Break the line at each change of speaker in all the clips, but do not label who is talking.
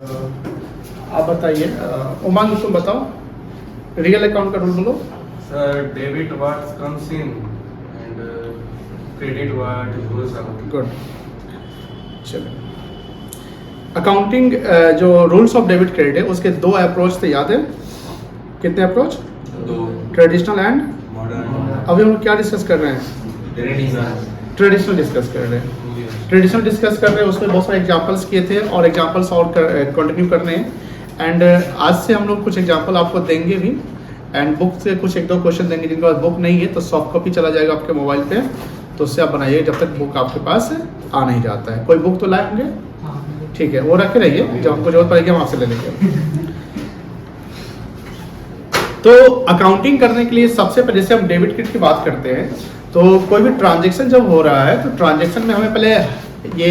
आप बताइए उमंग, तुम बताओ रियल अकाउंट का रूल बोलो।
Sir, debit what comes in and credit what goes out.
Good. चलो, अकाउंटिंग जो रूल्स ऑफ डेबिट क्रेडिट है उसके दो अप्रोच थे, याद है? कितने अप्रोच?
दो।
Traditional and
Modern.
अभी हम क्या डिस्कस कर रहे हैं? ट्रेडिशनल डिस्कस कर रहे हैं। ट्रेडिशनल डिस्कस कर रहे हैं, उसमें बहुत सारे एग्जांपल्स किए थे और एग्जांपल्स और कंटिन्यू करने हैं। एंड आज से हम लोग कुछ एग्जांपल आपको देंगे भी, एंड बुक से कुछ एक दो क्वेश्चन देंगे। जिनके पास बुक नहीं है तो सॉफ्ट कॉपी चला जाएगा आपके मोबाइल पे, तो उससे आप बनाइए जब तक बुक आपके पास आ नहीं जाता है। कोई बुक तो लाए होंगे? ठीक है, वो रखे रहिए, जब हमको जरूरत पड़ेगी हम आपसे ले लेंगे। तो अकाउंटिंग करने के लिए सबसे पहले जैसे हम डेबिट क्रेडिट की बात करते हैं, तो कोई भी ट्रांजैक्शन जब हो रहा है तो ट्रांजैक्शन में हमें पहले ये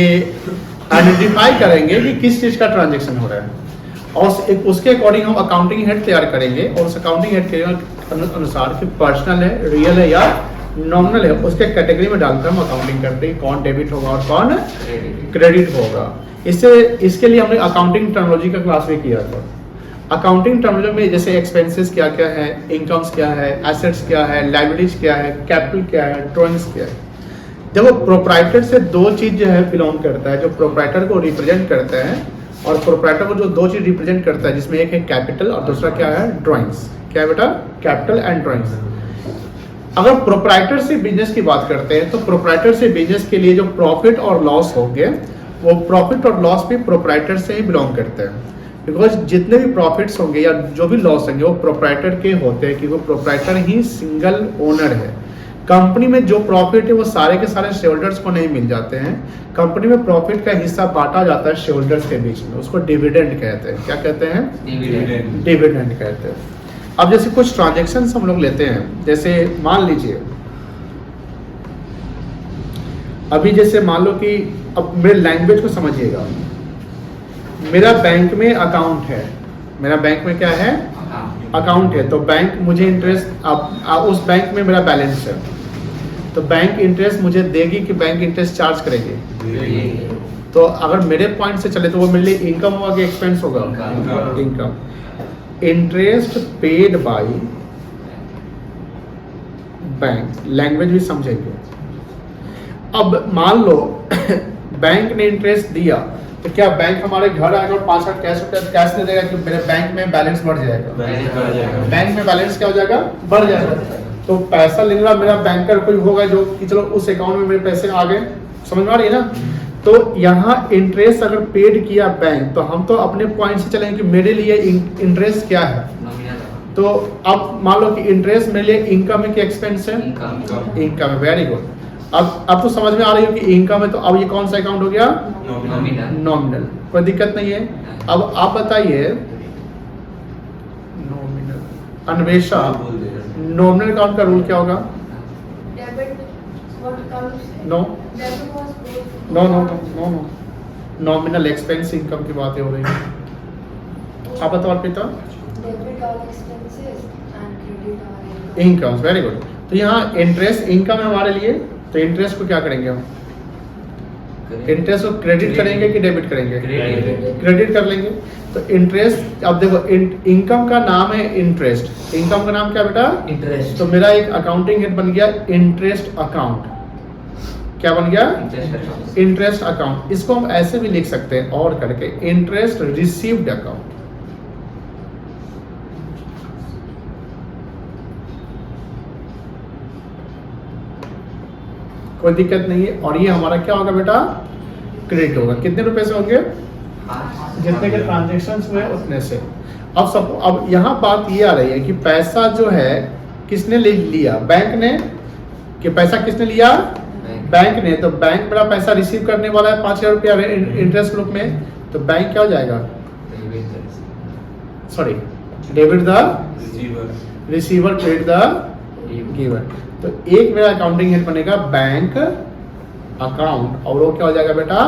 आइडेंटिफाई करेंगे कि किस चीज़ का ट्रांजैक्शन हो रहा है, और उसके अकॉर्डिंग हम अकाउंटिंग हेड तैयार करेंगे। और उस अकाउंटिंग हेड के अनुसार कि पर्सनल है, रियल है या नॉमिनल है, उसके कैटेगरी में डालकर हम अकाउंटिंग करते हैं कौन डेबिट होगा और कौन क्रेडिट होगा। इसके लिए हमने अकाउंटिंग टर्मिनोलॉजी का क्लास भी किया था। अकाउंटिंग टर्मिनोलॉजी में जैसे एक्सपेंसेस क्या क्या है, इनकम्स क्या है, एसेट्स क्या है, लायबिलिटीज क्या है, कैपिटल क्या है, ड्रॉइंग्स क्या है। देखो, प्रोप्राइटर से दो चीज जो है बिलोंग करता है, जो प्रोप्राइटर को रिप्रेजेंट करता है, और प्रोप्राइटर को जो दो चीज रिप्रेजेंट करता है जिसमें एक है कैपिटल और दूसरा क्या है, ड्रॉइंग्स। क्या है बेटा? Capital and drawings. अगर प्रोप्राइटर से बिजनेस की बात करते हैं तो प्रोप्राइटर से बिजनेस के लिए जो प्रॉफिट और लॉस होंगे वो प्रॉफिट और लॉस भी प्रोप्राइटर से ही बिलोंग करते हैं। बिकॉज जितने भी प्रॉफिट्स होंगे या जो भी लॉस होंगे वो प्रोप्राइटर के होते हैं, क्योंकि प्रोप्राइटर ही सिंगल ओनर है। कंपनी में जो प्रॉफिट है वो सारे के सारे शेयर होल्डर्स को नहीं मिल जाते हैं। कंपनी में प्रॉफिट का हिस्सा बांटा जाता है शेयर होल्डर्स के बीच में, उसको डिविडेंड कहते हैं। क्या कहते हैं? डिविडेंड कहते हैं। अब जैसे कुछ ट्रांजेक्शन्स हम लोग लेते हैं, जैसे मान लीजिए अभी जैसे मान लो कि अब मेरे लैंग्वेज को समझिएगा। मेरा बैंक में अकाउंट है, मेरा बैंक में क्या है? अकाउंट है। तो बैंक मुझे इंटरेस्ट, अब उस बैंक में मेरा बैलेंस है, तो बैंक इंटरेस्ट मुझे देगी कि बैंक इंटरेस्ट चार्ज करेगी? तो अगर मेरे पॉइंट से चले तो वो मेरे लिए इनकम होगा कि एक्सपेंस होगा? Income. Interest paid by bank, language भी समझेंगे। अब मान लो बैंक ने इंटरेस्ट दिया, तो क्या बैंक हमारे घर आएगा और 5 लाख कैश दे देगा कि मेरे बैंक में बैलेंस बढ़ जाएगा? बैंक में बैलेंस क्या हो जाएगा? बढ़ जाएगा। तो पैसा लेने वाला मेरा बैंकर कोई होगा जो कि चलो उस अकाउंट में मेरे पैसे आ गए। समझ में आ रही है ना? तो यहाँ इंटरेस्ट अगर पेड किया बैंक, तो हम तो अपने पॉइंट से चलेंगे कि मेरे लिए इंटरेस्ट क्या है। तो अब मान लो कि इंटरेस्ट मेरे लिए इनकम है कि एक्सपेंस है? इनकम है। Very good. अब तो समझ में आ रही हो कि इनकम है, तो अब ये कौन सा अकाउंट हो गया? नॉमिनल। कोई दिक्कत नहीं है। अब आप बताइए नॉमिनल, अन्वेषा, नॉमिनल अकाउंट का रूल क्या होगा? No no no no no, nominal expense income की बातें हो रही है। आप बताओ अर्पिता। इनकम। Very good. तो यहाँ इंटरेस्ट इनकम है हमारे लिए, तो इंटरेस्ट को क्या करेंगे हम? इंटरेस्ट को क्रेडिट करेंगे कि डेबिट करेंगे? क्रेडिट कर लेंगे। तो इंटरेस्ट, अब देखो इनकम का नाम है इंटरेस्ट, इनकम का नाम क्या बेटा? इंटरेस्ट। तो मेरा एक अकाउंटिंग हेड बन गया इंटरेस्ट अकाउंट। क्या बन गया? Interest account. इसको हम ऐसे भी लिख सकते हैं और करके, इंटरेस्ट रिसीव्ड अकाउंट। कोई दिक्कत नहीं है। और ये हमारा क्या होगा बेटा? क्रेडिट होगा। कितने रुपए से होंगे? जितने के ट्रांजेक्शन्स हुए उतने से। अब यहाँ बात ये आ रही है कि पैसा जो है किसने ले लिया? बैंक ने। कि पैसा किसने लिया? बैंक ने। तो बैंक मेरा पैसा रिसीव करने वाला है 5,000 रुपया इंटरेस्ट ग्रुप में, तो बैंक क्या हो जाएगा? Sorry, debit the receiver, credit the giver. तो एक मेरा अकाउंटिंग हेड बनेगा बैंक अकाउंट, और वो क्या हो जाएगा बेटा?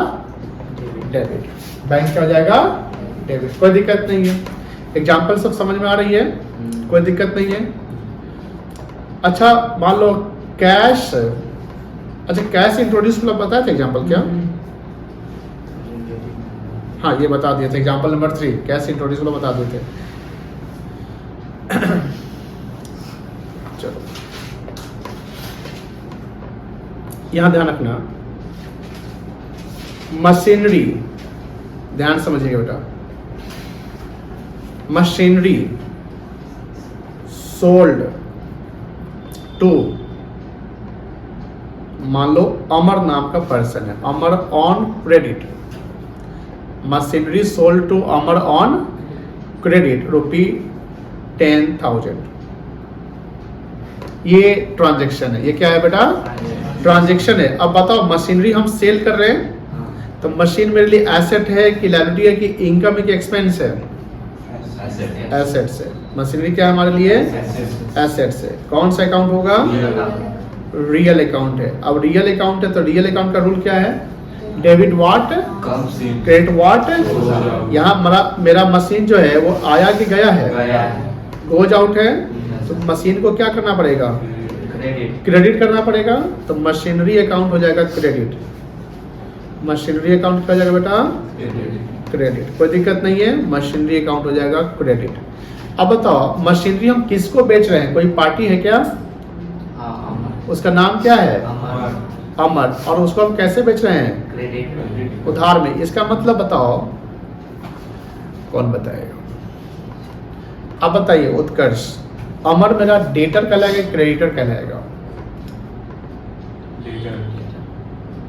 डेबिट। बैंक क्या हो जाएगा? डेबिट। कोई दिक्कत नहीं है। एग्जाम्पल सब समझ में आ रही है? कोई दिक्कत नहीं है। अच्छा, मान लो कैश। अच्छा, कैश इंट्रोड्यूस मतलब बताया था एग्जाम्पल क्या? हाँ ये बता दिए थे, एग्जाम्पल नंबर 3 कैश इंट्रोड्यूस वाला बता दिए थे। चलो यहां ध्यान रखना, मशीनरी, ध्यान समझिएगा बेटा, मशीनरी सोल्ड टू, मान लो अमर नाम का पर्सन है, Amar on credit, machinery sold to Amar on credit ₹10,000, ये ट्रांजैक्शन है। ये क्या है बेटा? ट्रांजैक्शन है। अब बताओ मशीनरी हम सेल कर रहे हैं तो मशीन मेरे लिए एसेट है कि लायबिलिटी है कि इनकम है कि एक्सपेंस है? एसेट्स है। मशीनरी क्या है हमारे लिए? एसेट्स है। कौन सा अकाउंट होगा? रियल अकाउंट है। अब रियल अकाउंट है तो रियल अकाउंट का रूल क्या है? Debit what, credit what. यहाँ मेरा मशीन जो है वो आया कि गया है? गोज आउट है। तो मशीन को क्या करना पड़ेगा? क्रेडिट करना पड़ेगा। तो मशीनरी अकाउंट हो जाएगा क्रेडिट। मशीनरी अकाउंट क्या हो जाएगा बेटा? क्रेडिट। कोई दिक्कत नहीं है, मशीनरी अकाउंट हो जाएगा क्रेडिट। अब बताओ मशीनरी हम किसको बेच रहे हैं? कोई पार्टी है क्या? उसका नाम क्या है? अमर। और उसको हम कैसे बेच रहे हैं?
क्रेडिट,
उधार में। इसका मतलब बताओ, कौन बताएगा? अब बताइए उत्कर्ष, अमर मेरा डेटर कहलाएगा क्रेडिटर कहलाएगा?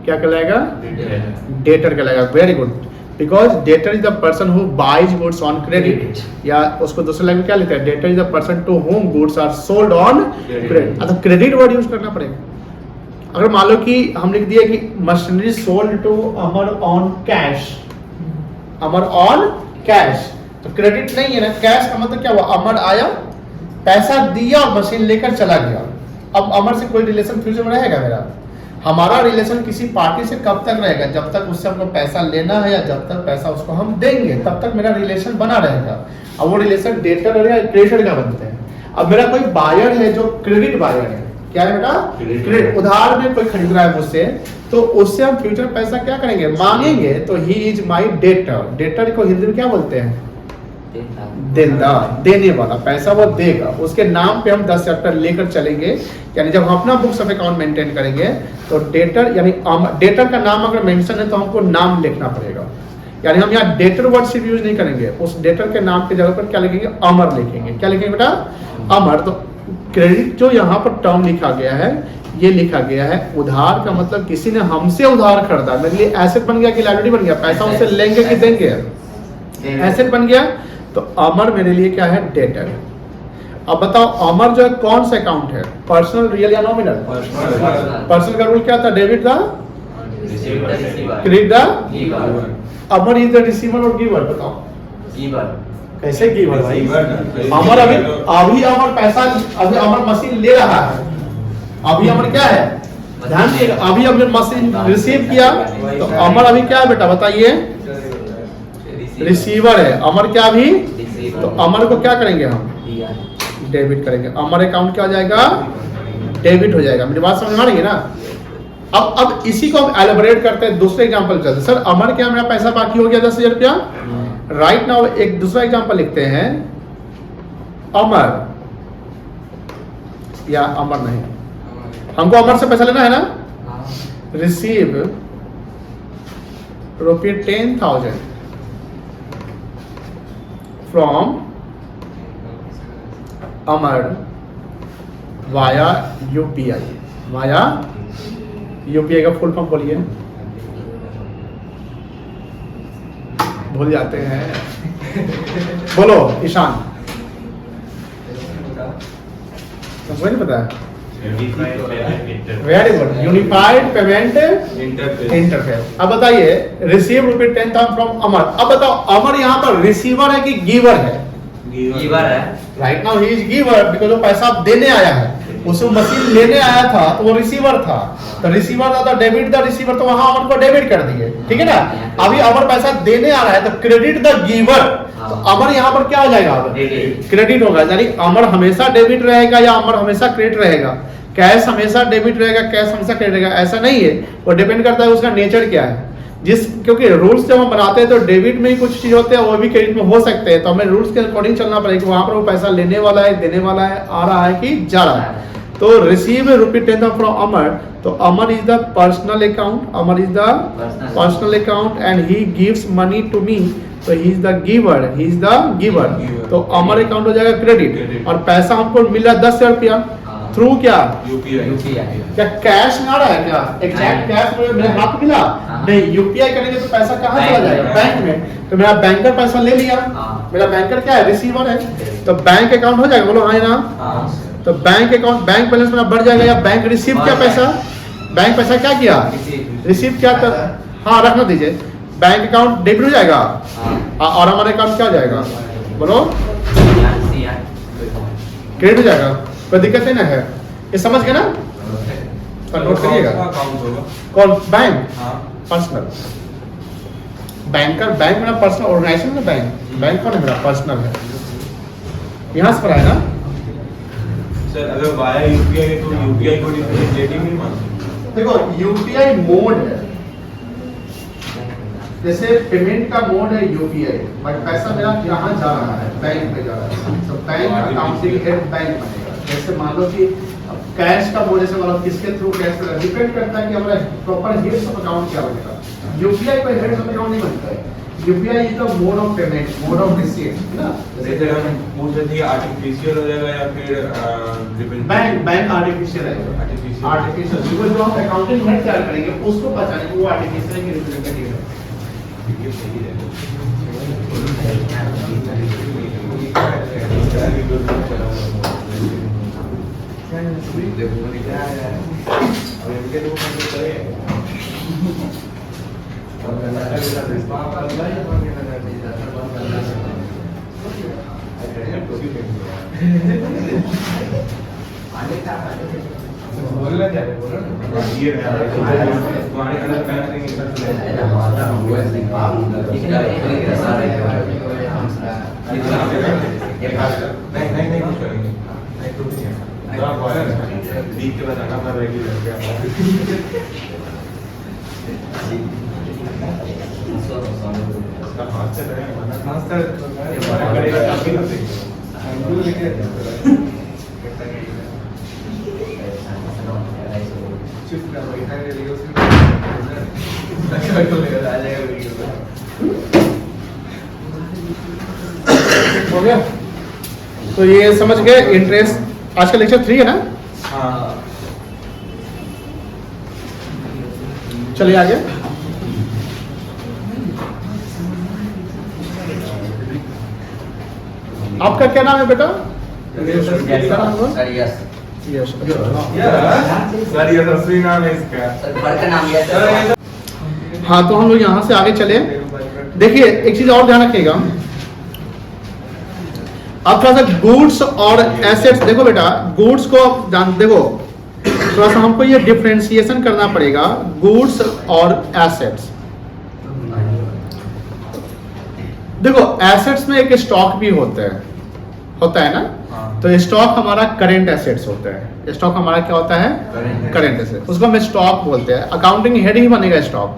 क्या कहलाएगा? डेटर कहलाएगा। Very good, because debtor is the person who buys goods on credit, या उसको दूसरे लाइन में क्या लिखा है? Debtor is the person to whom goods are sold on credit. तो क्रेडिट वर्ड यूज करना पड़ेगा। अगर मान लो कि हम लिख दिया कि machinery sold to Amar on cash, Amar on cash, तो क्रेडिट नहीं है ना। कैश का मतलब क्या हुआ? अमर आया, पैसा दिया और मशीन लेकर चला गया। अब अमर से कोई रिलेशन फ्यूचर में रहेगा मेरा? हमारा रिलेशन किसी पार्टी से कब तक रहेगा? जब तक उससे हमको पैसा लेना है या जब तक पैसा उसको हम देंगे तब तक मेरा रिलेशन बना रहेगा। अब वो रिलेशन डेटर या क्रेडिटर का बनते हैं। अब मेरा कोई बायर है जो क्रेडिट बायर है, क्या है बेटा? क्रेडिट। उधार में कोई खरीद रहा है मुझसे, तो उससे हम फ्यूचर पैसा क्या करेंगे? मांगेंगे। तो he is my debtor. Debtor को हिंदी में क्या बोलते हैं? देनदार, देने वाला। पैसा वो देगा, उसके नाम पे हम 10 चैप्टर लेकर चलेंगे। यानी जब हम अपना बुक्स ऑफ अकाउंट मेंटेन करेंगे तो डेटर, यानी डेटर का नाम अगर मेंशन है तो हमको नाम लिखना पड़ेगा। यानी हम यहाँ डेटर वर्ड सिर्फ यूज नहीं करेंगे, उस डेटर के नाम के जगह पर क्या लिखेंगे? अमर लिखेंगे। क्या लिखेंगे बेटा? अमर। तो क्रेडिट जो यहाँ पर टर्म लिखा गया है, ये लिखा गया है उधार का मतलब किसी ने हमसे उधार खरीदा, मेरे लिए एसेट बन गया कि लायबिलिटी बन गया? पैसा उससे लेंगे कि देंगे? एसेट बन गया। तो अमर मेरे लिए क्या है? डेटर। अब बताओ अमर जो है कौन सा अकाउंट है? पर्सनल, रियल या नॉमिनल? पर्सनल का रूल क्या था? Debit the credit the. Amar is the receiver और गिवर। बताओ कैसे गिवर भाई? अमर अभी अमर पैसा, अभी अमर मशीन ले रहा है। अभी अमर क्या है? ध्यान से, अभी अमर मशीन रिसीव किया। तो अमर अभी क्या है बेटा? बताइए। रिसीवर है। अमर क्या अभी? तो अमर को क्या करेंगे हम? डेबिट करेंगे। अमर अकाउंट क्या हो जाएगा? डेबिट हो जाएगा। मेरी बात समझ में आ रही है ना? अब इसी को हम एलिब्रेट करते हैं। दूसरे एग्जांपल चलते हैं। सर अमर क्या मेरा पैसा बाकी हो गया 10,000 रुपया? राइट नाउ एक दूसरा एग्जांपल लिखते हैं। अमर या अमर नहीं, हमको अमर से पैसा लेना है ना? Receive ₹10,000 from Amar via UPI. Via UPI का फुल फॉर्म बोलिए। भूल जाते हैं, बोलो ईशान। तुमको नहीं पता है? Very good, unified payment interface. अब बताइए रिसीव ₹10,000 फ्रॉम अमर। अब बताओ अमर यहाँ पर रिसीवर है कि गिवर है?
गिवर है।
Right now he is giver because वो पैसा देने आया है। उसको मशीन लेने आया था तो वो रिसीवर था। तो रिसीवर था तो डेबिट द रिसीवर, तो वहां अमर को डेबिट कर दिए। ठीक है ना? अभी अमर पैसा देने आ रहा है तो क्रेडिट द गिवर। तो अमर यहाँ पर क्या हो जाएगा? क्रेडिट होगा। यानी अमर हमेशा डेबिट रहेगा या अमर हमेशा क्रेडिट रहेगा? कैश हमेशा डेबिट रहेगा, कैश हमेशा क्रेडिट रहेगा? ऐसा नहीं है, वो डिपेंड करता है उसका नेचर क्या है। क्योंकि रूल्स जब हम बनाते हैं तो डेबिट में ही कुछ चीज होते हैं, वो भी क्रेडिट में हो सकते हैं, तो हमें रूल्स के अकॉर्डिंग चलना पड़ेगा, वहां पर वो पैसा लेने वाला है, देने वाला है, आ रहा है कि जा रहा है। तो रिसीव ₹10,000 फ्रॉम अमर, तो Amar is the personal account, Amar is the personal account and he gives money to me, तो he is the giver, he is the giver, तो अमर अकाउंट हो जाएगा क्रेडिट। और पैसा हमको मिला 10,000 रुपया थ्रू क्या
यूपीआई
क्या कैश में आ रहा है क्या, एग्जैक्ट कैश मुझे मेरे हाथ में मिला नहीं, यूपीआई करेंगे तो पैसा कहाँ चला जाएगा, बैंक में, तो मेरा बैंकर पैसा ले लिया, मेरा बैंकर क्या है, रिसीवर है, तो बैंक अकाउंट हो जाएगा, बोलो हाँ ना, तो बैंक अकाउंट, बैंक बैलेंस मेरा बढ़ जाएगा, या बैंक रिसीव क्या पैसा, बैंक पैसा क्या किया, रिसीव क्या, तो हाँ रखना दीजिए, बैंक अकाउंट डेबिट हो जाएगा और हमारे अकाउंट क्या हो जाएगा, बोलो क्रेडिट हो जाएगा, कोई दिक्कत नहीं ना है, ये समझ गए ना, नोट करिएगा, कौन बैंक, पर्सनल बैंकर, बैंक मेरा पर्सनल ऑर्गेनाइजेशन है, बैंक कौन है मेरा, पर्सनल है, यहाँ से पर है ना
सर। अगर वाया यूपीआई है तो यूपीआई को डिफरेंशिएटिंग नहीं मानते,
देखो यूपीआई मोड है, जैसे पेमेंट का मोड है यूपीआई, बट पैसा मेरा यहाँ जा रहा है, बैंक में जा रहा है, तो बैंक अकाउंटिंग हेड बैंक बनेगा। जैसे मान लो कि कैश का मोड, जैसे मान लो किसके थ्रू कैश का डिपेंड करता है कि हमारा प्रॉपर हेड्स ऑफ अकाउंट क्या बनेगा, यूपीआई कोई हेड्स ऑफ अकाउंट नहीं बनता है, UPI is the mode of payment, mode of receipt, है ना।
जैसे हम पूछ रहे थे आर्टिफिशियल हो जाएगा या फिर
बैंक आर्टिफिशियल है, आर्टिफिशियल बिकॉज़ जो हम अकाउंटिंग हेड तैयार करेंगे उसको पहचानेंगे वो आर्टिफिशियल की रिप्रेजेंटेटिव है।
ये सही है।
बोलना क्या है, बोलो ना।
ये तुम्हारे अंदर नहीं नहीं कुछ करेंगे नहीं तो नहीं है तो आप आया ना देख के बताना मैं रेगुलर क्या हाथ से रहे
मास्टर
करेगा काफी ना
अंगूर लेके चुप रहो, इधर वीडियो से अच्छा तो ले आ जाएगा वीडियो
हो गया, तो ये समझ गए इंटरेस्ट। आज का लेक्चर 3 है ना,
हाँ
चलिए आगे। आपका क्या नाम है बेटा, क्या नाम हुआ?
सर यस
यश,
सर ये तस्वीर नाम है इसका
सर घर का नाम यस है।
हाँ तो हम लोग यहाँ से आगे चले। देखिए एक चीज और ध्यान रखिएगा, अब थोड़ा सा गुड्स और एसेट्स, देखो बेटा गुड्स को आप जान, देखो थोड़ा सा हमको ये डिफरेंशिएशन करना पड़ेगा गुड्स और एसेट्स। देखो एसेट्स में एक स्टॉक भी होता है ना, तो स्टॉक हमारा करंट एसेट्स होता है, स्टॉक हमारा क्या होता है, करंट एसेट्स, उसको हम स्टॉक बोलते हैं। अकाउंटिंग हेड ही बनेगा स्टॉक,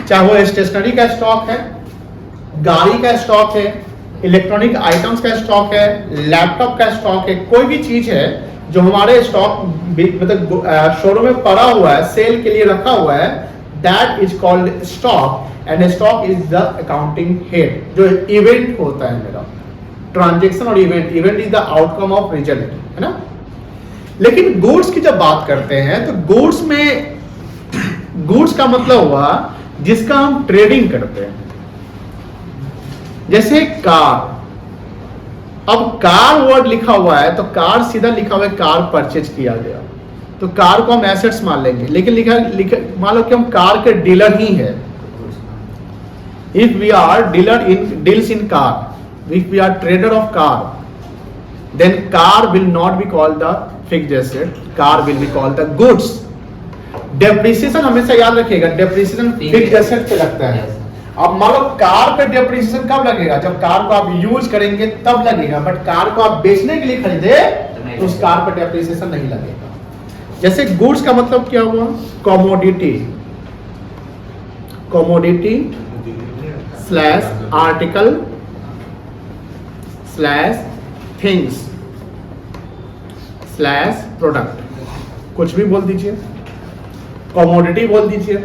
चाहे वो स्टेशनरी का स्टॉक है, गाड़ी का स्टॉक है, इलेक्ट्रॉनिक आइटम्स का स्टॉक है, लैपटॉप का स्टॉक है, कोई भी चीज है जो हमारे स्टॉक मतलब शोरूम में पड़ा हुआ है, सेल के लिए रखा हुआ है, that is called stock and stock is the accounting head. जो इवेंट होता है मेरा, ट्रांजैक्शन और event is the outcome of result, है ना। लेकिन गुड्स की जब बात करते हैं तो गुड्स में, गुड्स का मतलब हुआ जिसका हम ट्रेडिंग करते हैं, जैसे कार। अब कार वर्ड लिखा हुआ है तो कार सीधा लिखा हुआ है, कार परचेज किया गया, तो कार को हम एसेट्स मान लेंगे। लेकिन लिखा मान लो कि हम कार के डीलर ही है, if we are dealer in deals in car, if we are trader of car, then car will not be called the fixed asset, car will be called the goods. Depreciation हमेशा याद रखिएगा, depreciation fixed asset पे लगता है। अब मान लो car पे depreciation कब लगेगा, जब कार को आप यूज करेंगे तब लगेगा, बट कार को आप बेचने के लिए खरीदे तो उस कार पे depreciation नहीं लगेगा। जैसे गुड्स का मतलब क्या हुआ, commodity, commodity slash article slash things slash product, कुछ भी बोल दीजिए, कमोडिटी बोल दीजिए,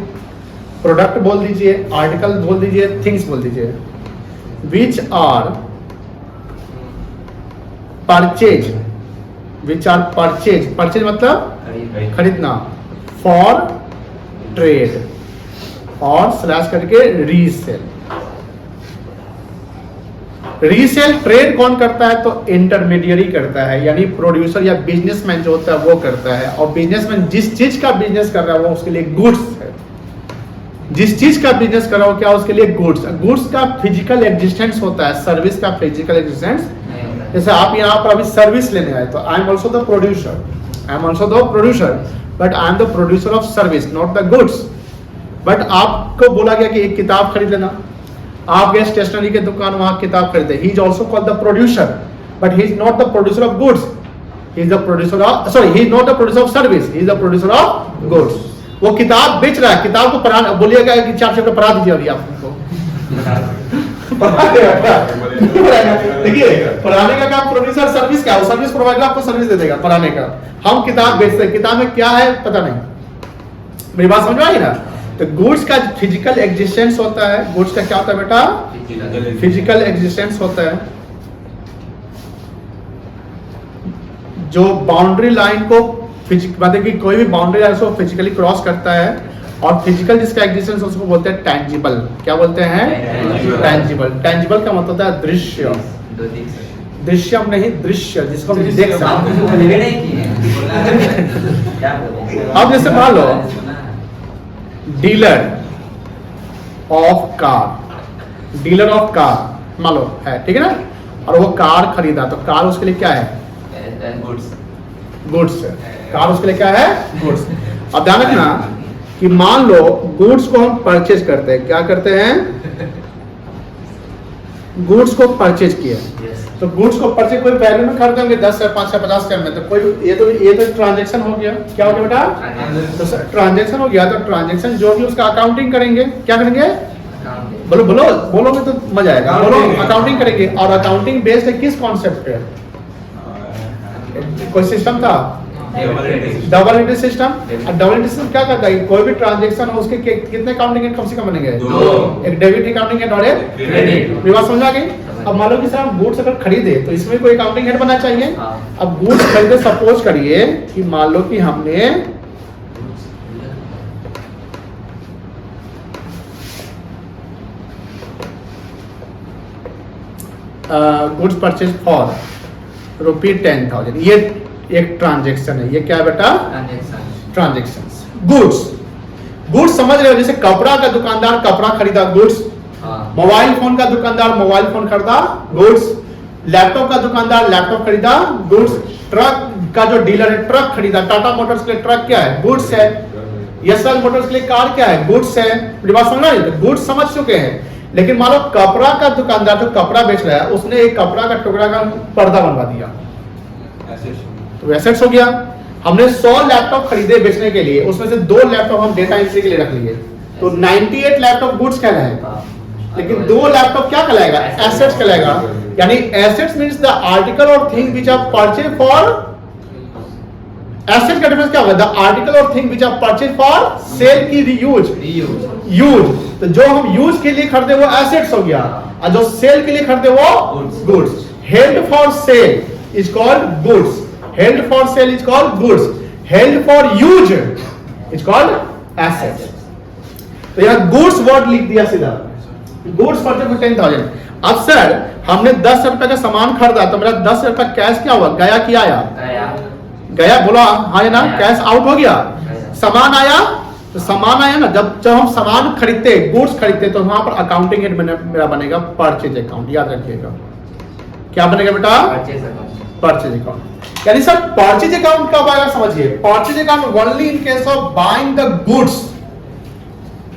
प्रोडक्ट बोल दीजिए, आर्टिकल बोल दीजिए, थिंग्स बोल दीजिए, which are purchase, which are purchase, purchase मतलब खरीदना, फॉर ट्रेड और स्लैश करके रीसेल। रीसेल ट्रेड कौन करता है? तो इंटरमीडियरी करता है, यानी प्रोड्यूसर या बिजनेसमैन जो होता है वो करता है। और बिजनेसमैन जिस चीज का बिजनेस कर रहा है वो उसके लिए गुड्स है। जिस चीज का बिजनेस कर रहा हो क्या उसके लिए गुड्स। गुड्स का फिजिकल एग्जिस्टेंस होता है, सर्विस का फिजिकल एग्जिस्टेंस। जैसे आप यहाँ पर अभी सर्विस लेने आए तो I am also the producer, I am also the producer, but I am the producer of service, not the goods. But आपको बोला गया कि एक किताब खरीद लेना, आप गए स्टेशनरी के दुकान, वहां किताब खरीदे, he is also called the producer, but he is not the producer of goods, he is the producer of, sorry, he is not the producer of service, he is the producer of goods. वो किताब बेच रहा है, किताब को पढ़ा, बोलिएगा कि 4 चैप्टर पढ़ा दीजिए अभी आपको देखिए, पढ़ाने का काम प्रोड्यूसर, सर्विस का, सर्विस प्रोवाइडर आपको सर्विस दे देगा पढ़ाने का। हम किताब बेचते हैं, किताब में क्या है पता नहीं, मेरी बात समझ में आई ना। तो गुड्स का फिजिकल एग्जिस्टेंस होता है, गुड्स का क्या होता है बेटा? फिजिकल एग्जिस्टेंस होता है, जो बाउंड्री लाइन को मतलब कि कोई भी बाउंड्री लाइन को फिजिकली क्रॉस करता है। और फिजिकल जिसका एग्जिस्टेंस उसको बोलते हैं टैंजिबल। क्या बोलते हैं? टैंजिबल। टैंजिबल का मतलब होता है दृश्य, दृश्यम नहीं दृश्य, जिसको हम देख सकते हैं। अब जैसे मान लो dealer of car, dealer of car मान लो है, ठीक है ना, और वो कार खरीदा, तो कार उसके लिए क्या है? गुड्स। गुड्स, कार उसके लिए क्या है? गुड्स। अब ध्यान रखना कि मान लो गुड्स को हम परचेज करते हैं, क्या करते हैं? गुड्स को परचेज किया, तो गुड्स को परचेज कोई वैल्यू में खरीदेंगे 10 से 5 से 50 के में, तो कोई ये तो ट्रांजैक्शन हो गया। क्या हो गया बेटा? तो ट्रांजैक्शन हो गया। तो ट्रांजैक्शन जो भी उसका अकाउंटिंग करेंगे, क्या करेंगे? बोलो बोलो, बोलोगे तो मजा आएगा। बोलो, अकाउंटिंग करेंगे। और अकाउंटिंग बेस्ड है किस कॉन्सेप्ट पे? कोई सिस्टम था, double entry system. Double entry system क्या करता है? कोई भी ट्रांजैक्शन हो उसके कितने अकाउंटिंग एंड कम से कम बनेंगे? 2। एक डेबिट अकाउंटिंग एंड और एक क्रेडिट। मेरी बात समझ आ गई? अब मान लो कि सर हम गुड्स अगर खरीदे तो इसमें कोई अकाउंटिंग हेड बनना चाहिए। अब गुड्स खरीदे, सपोज करिए कि मान लो कि हमने गुड्स परचेज फॉर ₹10,000, ये एक ट्रांजैक्शन है। ये क्या है बेटा? ट्रांजैक्शन। गुड्स समझ रहे हो? जैसे कपड़ा का दुकानदार कपड़ा खरीदा, गुड्स। मोबाइल फोन का दुकानदार मोबाइल फोन खरीदा, गुड्स। लैपटॉप का दुकानदार लैपटॉप खरीदा, गुड्स। ट्रक का जो डीलर है ट्रक खरीदा, टाटा मोटर्स के लिए ट्रक क्या है? गुड्स है। यशवल मोटर्स के लिए कार क्या है? गुड्स है। मेरी बात समझ रहे? गुड्स समझ चुके हैं। लेकिन मान लो कपड़ा का दुकानदार जो कपड़ा बेच रहा है उसने एक कपड़ा का टुकड़ा का पर्दा बनवा दिया, तो एसेट्स हो गया। हमने 100 लैपटॉप खरीदे बेचने के लिए, उसमें से 2 लैपटॉप हम डेटा एंट्री के लिए रख लिए, तो 98 लैपटॉप गुड्स कहलाएगा। लेकिन 2 लैपटॉप क्या कहलाएगा? एसेट्स कहलाएगा। यानी एसेट्स मींस द आर्टिकल और thing which are purchase for, asset का डिफरेंस क्या होगा? द आर्टिकल और thing which are purchase for sale की यूज। तो जो हम यूज के लिए खरीदे वो एसेट्स हो गया, और जो सेल के लिए खरीदे वो goods. Held for sale is called goods, held for sale is called goods, held for use is called assets. तो यहां गुड्स वर्ड लिख दिया सीधा, गुड्स परचेज फॉर 10,000। अब सर हमने 10 रुपए का सामान खरीदा, तो मेरा 10 रुपए कैश क्या हुआ? गया कि आया? गया बोला हाँ या ना? कैश आउट हो गया। सामान आया, तो सामान आया ना। जब हम सामान खरीदते, गुड्स खरीदते, तो वहां पर अकाउंटिंग हेड मेरा बनेगा परचेज अकाउंट। याद रखिएगा क्या बनेगा बेटा? Purchase account. यानी सर परचेज अकाउंट कब आएगा? समझिए, purchase account only in case of buying the goods.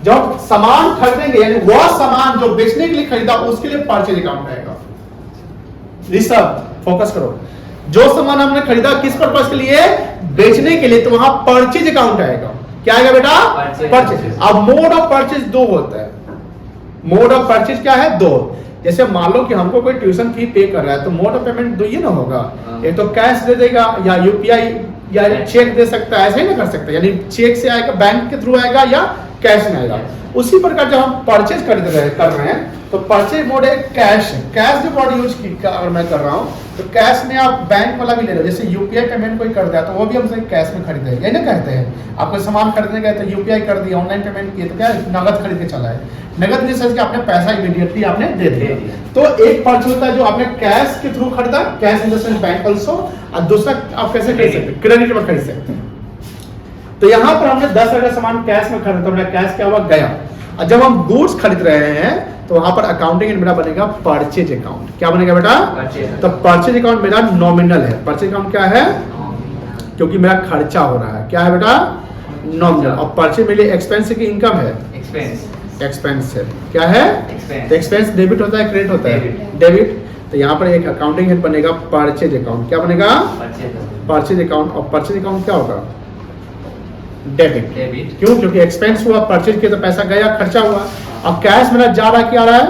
जब सामान खरीदेंगे, यानी वह सामान जो बेचने के लिए खरीदा उसके लिए परचेज अकाउंट आएगा। सब फोकस करो। जो सामान हमने खरीदा किस पर्पस के लिए? बेचने के लिए, तो वहां परचेज अकाउंट आएगा। क्या आएगा बेटा?
Purchase.
परचेज। अब मोड ऑफ परचेज दो होता है। मोड ऑफ परचेज क्या है? दो। जैसे मान लो कि हमको कोई ट्यूशन फी पे कर रहा है तो मोड ऑफ पेमेंट दो ही ना होगा, एक तो कैश दे देगा या यूपीआई या चेक दे सकता है, ऐसा ही ना कर सकता है, यानी चेक से आएगा, बैंक के थ्रू आएगा या कैश में आएगा। उसी प्रकार जब हम परचेज कर रहे हैं तो परचेज मोड है कैश। कैश जो मोड यूज अगर मैं कर रहा हूँ तो कैश में आप बैंक वाला भी ले लो, जैसे यूपीआई पेमेंट कोई कर दिया तो वो भी हमसे कैश में खरीदेगा, यही ना कहते हैं। आप कोई सामान खरीदने गए तो यूपीआई कर दिया, ऑनलाइन पेमेंट किया तो क्या नगद खरीद के चला है, नगद नहीं सोच के आपने पैसा इमीडिएटली आपने दे दिया। तो एक परचेज होता है जो आपने कैश के थ्रू खरीदा, cash in the sense bank also, और दूसरा आप कैसे खरीद सकते हैं? क्रेडिट में खरीद सकते हैं। तो यहाँ पर हमने 10,000 का सामान कैश में खरीदा तो मेरा कैश क्या हुआ? गया। और जब हम गुड्स खरीद रहे हैं तो वहां पर अकाउंटिंग मेरा बनेगा परचेज अकाउंट। क्या बनेगा बेटा? तो परचेज अकाउंट मेरा नॉमिनल है। परचेज अकाउंट क्या है? क्योंकि मेरा खर्चा हो रहा है। क्या है बेटा? नॉमिनल। और परचेज मेरे लिए एक्सपेंस की इनकम है, एक्सपेंस है। क्या है? एक्सपेंस डेबिट होता है, क्रेडिट होता है, डेबिट। तो यहाँ पर एक अकाउंटिंग हेड बनेगा परचेज अकाउंट। क्या बनेगा? Purchase account. और परचेज अकाउंट क्या होगा? डेबिट। क्यों? क्योंकि एक्सपेंस हुआ, परचेज किया तो पैसा गया, खर्चा हुआ। अब कैश मेरा जा रहा क्या रहा है?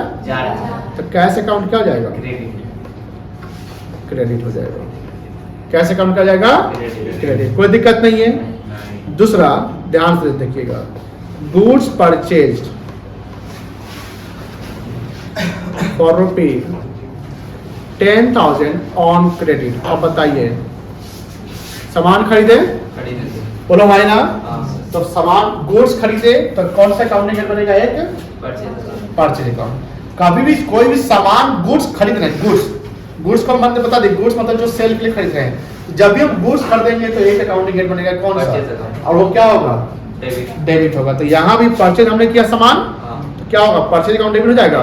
तो कैश अकाउंट क्या हो जाएगा? क्रेडिट हो जाएगा। कैश अकाउंट क्या जाएगा? क्रेडिट। कोई दिक्कत नहीं है। दूसरा ध्यान से देखिएगा, goods purchased for ₹10,000 on credit. अब बताइए, सामान खरीदे, बोलो भाई ना, तो सामान गुड्स खरीदे तो कौन सा अकाउंटिंग हेड बनेगा? एक परचेज अकाउंट। कभी भी कोई भी सामान गुड्स खरीद रहे हैं, गुड्स को मतलब बता दे, गुड्स मतलब जो सेल के लिए खरीद रहे हैं, जब भी हम गुड्स खरीदेंगे तो एक अकाउंटिंग हेड बनेगा, कौन सा? और वो क्या होगा? डेबिट होगा। तो यहाँ भी परचेज हमने किया सामान, तो क्या होगा? परचेज अकाउंट डेबिट हो जाएगा।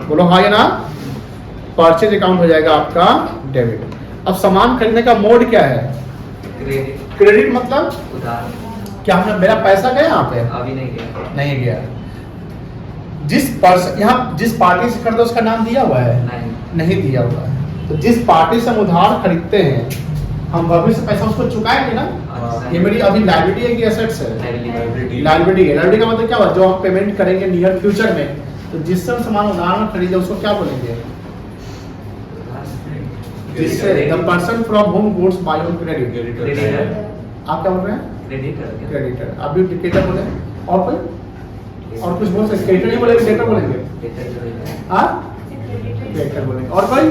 बोलो हाँ या ना? परचेज अकाउंट हो जाएगा आपका डेबिट। अब सामान खरीदने का मोड क्या है? क्रेडिट मतलब क्या हमने, मेरा पैसा गया यहाँ पे?
अभी
नहीं गया। जिस पर्सन यहाँ जिस पार्टी से खरीदा उसका नाम दिया हुआ है? नहीं दिया हुआ है। तो जिस पार्टी से हम उधार खरीदते हैं हम भविष्य से पैसा उसको चुकाएंगे ना। ये मेरी अभी लायबिलिटी है कि एसेट्स है? लायबिलिटी है। लायबिलिटी का मतलब क्या हुआ? जो हम पेमेंट करेंगे नियर फ्यूचर में, तो जिससे हम सामान उधार में खरीदे उसको क्या बोलेंगे? जिससे the person from home goods by on credit. आप क्या बोल रहे हैं? क्रेडिटर। आप भी डिक्टेटर बोले, और कोई और कुछ बोल सकते? क्रेडिटर नहीं बोलेंगे, डेटर बोलेंगे। हाँ, क्रेडिटर बोलेंगे। और कोई?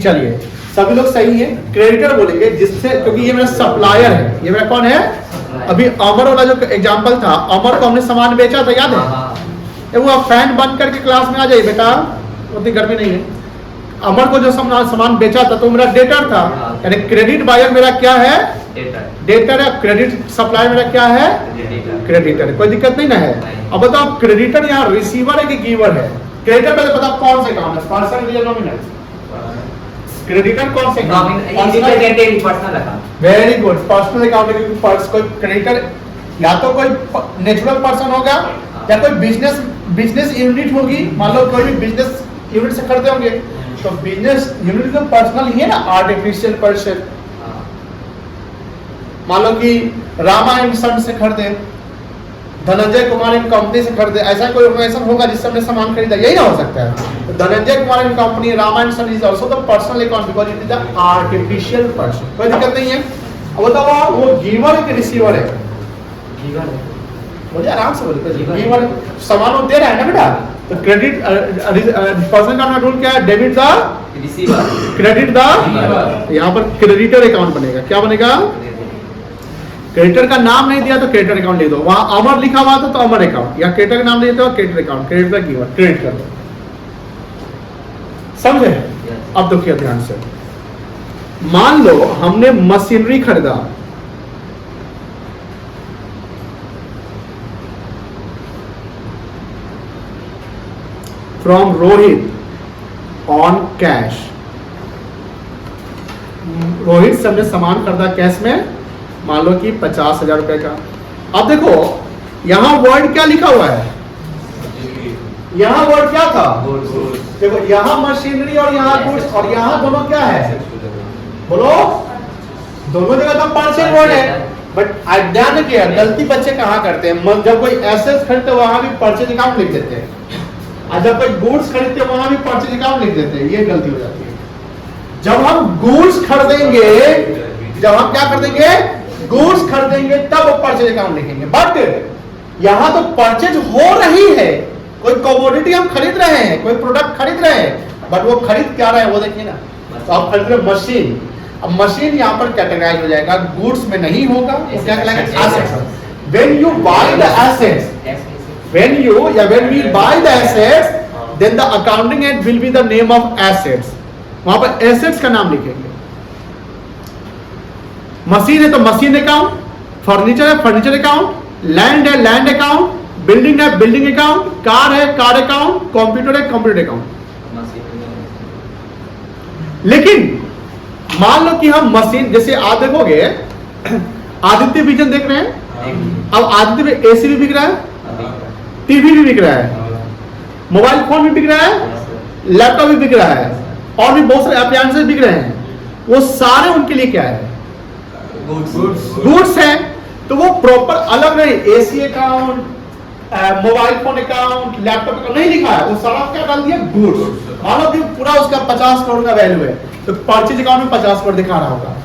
चलिए सभी लोग सही है, क्रेडिटर बोलेंगे जिससे, क्योंकि ये मेरा सप्लायर है। ये मेरा कौन है? अभी अमर वाला जो एग्जांपल था, अमर को हमने सामान बेचा था, याद है? वो आप फैन बंद करके क्लास में आ जाइए बेटा, उतनी गर्मी नहीं है। अमर को जो सामान बेचा था तो मेरा डेटर था, यानी क्रेडिट बायर मेरा क्या है? डेटर है। क्रेडिट सप्लायर मेरा क्या है? क्रेडिटर। कोई दिक्कत नहीं ना है। अब बताओ क्रेडिटर यहाँ रिसीवर है कि गिवर है? क्रेडिटर पहले बताओ कौन से अकाउंट है? पर्सनल या नॉमिनल? क्रेडिटर कौन से? वेरी गुड, पर्सनल अकाउंट है। क्योंकि कोई क्रेडिटर या तो कोई नेचुरल पर्सन होगा या कोई बिजनेस यूनिट होगी। मान लो कोई भी बिजनेस यूनिट से खरीदे होंगे तो बिजनेस यूनिट तो पर्सनल ही है ना, आर्टिफिशियल पर्सन। मान लो कि रामा एंड सन से खरीदे, धनंजय कुमार एंड कंपनी से खरीदे, ऐसा कोई ऑर्गेनाइजेशन होगा जिससे हमने सामान खरीदा, यही ना हो सकता है। तो Dhananjay Kumar and company, Rama and son is also the personal account because it is the artificial person. कोई दिक्कत नहीं है। अब बताओ वो गिवर है कि रिसीवर है? बोलिए आराम से बोलिए। गिवर सामान वो दे रहा है ना बेटा, तो क्रेडिट पर्सन का रूल क्या है? Debit the receiver, credit the giver. यहाँ पर क्रेडिटर अकाउंट बनेगा। क्या बनेगा? क्रेडिटर का नाम नहीं दिया तो क्रेडिटर अकाउंट लिख दो। वहां अमर लिखा हुआ था तो अमर अकाउंट, या क्रेडिटर का नाम नहीं दिया तो creditor account, creditor giver, credit कर दो। समझे? अब देखिए ध्यान से, मान लो हमने मशीनरी खरीदा, from Rohit on cash. Rohit से हमने सामान खरीदा कैश में, मान लो कि 50,000 रुपए का। अब देखो यहां वर्ड क्या लिखा हुआ है? यहाँ वर्ड क्या था? देखो यहाँ मशीनरी और यहाँ गुड्स, और यहाँ दोनों क्या है? बोलो, दोनों जगह तो परचेज वर्ड है। बट ध्यान रखिए, गलती बच्चे कहाँ करते हैं, जब कोई एसेट्स खरीदते हैं वहां भी परचेज अकाउंट लिख देते हैं, और जब कोई गुड्स खरीदते हैं वहां भी परचेज अकाउंट लिख देते हैं, ये गलती हो जाती है। जब हम गुड्स खरीदेंगे, जब हम क्या खरीदेंगे, गुड्स खरीदेंगे, तब वो परचेज अकाउंट लिखेंगे। बट यहां तो परचेज हो रही है, कोई कमोडिटी हम खरीद रहे हैं, कोई प्रोडक्ट खरीद रहे हैं, बट वो खरीद क्या रहे हैं वो देखिए ना। तो आप खरीद रहे मशीन, अब मशीन यहाँ पर कैटेगराइज हो जाएगा, गुड्स में नहीं होगा, वो क्या कहलाएगा, assets. When you buy the assets, when we buy the assets, then the accounting end will be the name of assets. वहां पर assets का नाम लिखेंगे। मशीन है तो मशीन अकाउंट, फर्नीचर है फर्नीचर अकाउंट, लैंड है लैंड अकाउंट, बिल्डिंग है बिल्डिंग अकाउंट, कार है कार अकाउंट, कंप्यूटर है कंप्यूटर अकाउंट। लेकिन मान लो कि हम मशीन, जैसे आप देखोगे आदित्य विजन देख रहे हैं, अब आदित्य में एसी भी बिक रहा है, टीवी भी बिक रहा है, मोबाइल फोन भी बिक रहा है, लैपटॉप भी बिक रहा है, और भी बहुत सारे अप्लायंसेस बिक रहे हैं। वो सारे उनके लिए क्या है, गुड्स है। तो वो प्रॉपर अलग नहीं, AC account, mobile phone account, laptop account नहीं लिखा है, वो सारा क्या डाल दिया, गुड्स। मान लो कि पूरा उसका 50 करोड़ का वैल्यू है, तो परचेज अकाउंट में 50 करोड़ दिखा रहा होगा।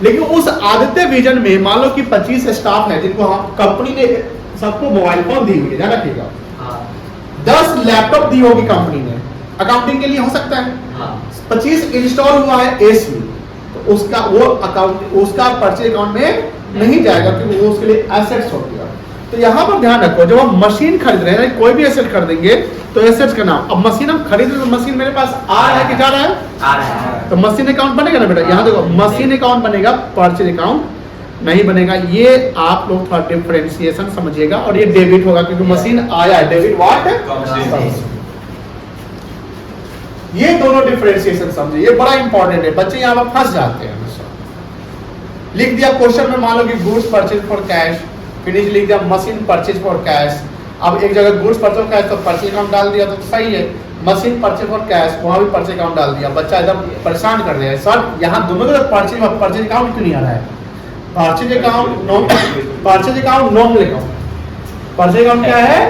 लेकिन उस आदित्य विजन में मान लो कि 25 स्टाफ है, जिनको हम कंपनी ने सबको मोबाइल फोन दी हुई है, ध्यान रखिएगा, 10 लैपटॉप दी होगी कंपनी ने, अकाउंटिंग के लिए हो सकता है, 25 इंस्टॉल हुआ है एसी, तो उसका वो अकाउंट, उसका परचेज अकाउंट में नहीं जाएगा, क्योंकि वो उसके लिए एसेट्स हो गया। तो यहाँ पर ध्यान रखो, जब हम मशीन खरीद रहे हैं, कोई भी एसेट खरीदेंगे तो एसेट्स का नाम, अब मशीन हम खरीद रहे हैं तो मशीन मेरे पास आ रहा है कि जा रहा है,
आ रहा है,
तो मशीन अकाउंट बनेगा ना बेटा। यहाँ देखो मशीन अकाउंट बनेगा, परचेज अकाउंट नहीं बनेगा। ये आप लोग थोड़ा डिफरेंशिएशन समझिएगा, और ये डेबिट होगा क्योंकि मशीन आया है, डेबिट व्हाट है, ये दोनों डिफरेंशिएशन समझिए, ये बड़ा इंपॉर्टेंट है, बच्चे यहाँ पर फंस जाते हैं। लिख दिया क्वेश्चन में, मान लो कि goods purchase for cash, finish लिख दिया मशीन परचेज फॉर कैश। अब एक जगह गुड्स परचेज कैश तो परचेज अकाउंट डाल दिया तो सही है, मशीन परचेज फॉर कैश वहां भी परचेज अकाउंट डाल दिया। बच्चा एकदम परेशान कर रहे हैं, सर यहाँ दोनों के परचेज अकाउंट क्यों नहीं आ रहा है, purchase account nominal account, purchase account क्या है,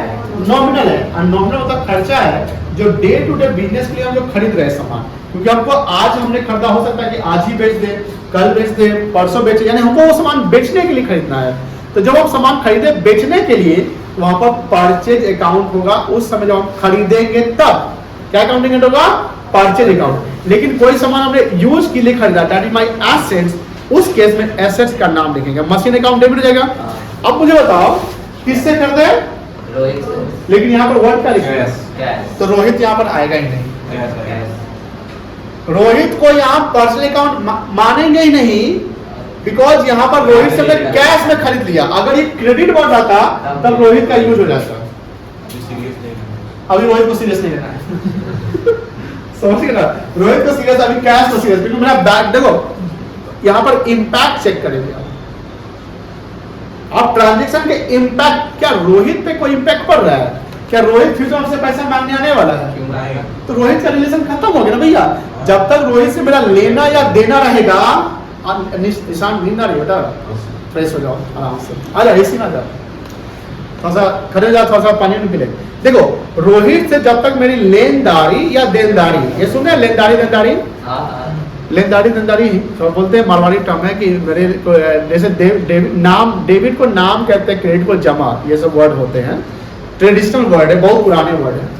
नॉमिनल है, और नॉमिनल मतलब खर्चा है जो डे टू डे बिजनेस के लिए हम जो खरीद रहे हैं सामान, क्योंकि हमको आज हमने खरीदा, हो सकता है कि आज ही बेच दे, कल बेच दे, परसों बेचे, यानी हमको वो सामान बेचने के लिए खरीदना है। तो जब हम सामान खरीदे बेचने के लिए, तो वहां पर परचेज अकाउंट होगा। उस समय जब हम खरीदेंगे तब क्या अकाउंटिंग होगा, परचेज अकाउंट। लेकिन कोई सामान हमने यूज के लिए खरीदा, दैट इज माय एसेट्स, उस केस में एसेट्स का नाम लिखेंगे, मशीन अकाउंट डेबिट हो जाएगा। अब मुझे बताओ किससे खरीदे, लेकिन यहाँ पर वर्ड क्या लिखा है, तो रोहित यहाँ पर आएगा ही नहीं, रोहित को यहाँ पर्सनल अकाउंट मानेंगे ही नहीं, बिकॉज यहाँ पर रोहित से मैं कैश में खरीद लिया। अगर ये क्रेडिट वर्ड आता तब रोहित का यूज हो जाता, अभी रोहित को सीरियस नहीं लेना है समझिए ना, रोहित को सीरियस, अभी कैश को सीरियस, क्योंकि मेरा बैग देखो, यहाँ पर इंपैक्ट चेक करेंगे आप ट्रांजैक्शन के इंपैक्ट, क्या रोहित पे कोई इंपैक्ट पड़ रहा है, क्या रोहित फ्यूचर हमसे पैसा मांगने आने वाला है, तो रोहित का रिलेशन खत्म हो गया ना भैया। जब तक रोहित से मेरा लेना या देना रहेगा, निशान नींद आ रही बेटा, फ्रेश हो जाओ आराम से, आ जाओ एसी में जाओ, थोड़ा सा खड़े जाओ, थोड़ा सा पानी पी ले। देखो रोहित से जब तक मेरी लेनदारी या देनदारी, ये सुने लेनदारी देनदारी, लेनदारी देनदारी तो बोलते हैं, मारवाड़ी टर्म है कि मेरे को, जैसे डेबिट को नाम कहते हैं, क्रेडिट को जमा, ये सब वर्ड होते हैं, ट्रेडिशनल वर्ड है, बहुत पुराने वर्ड है।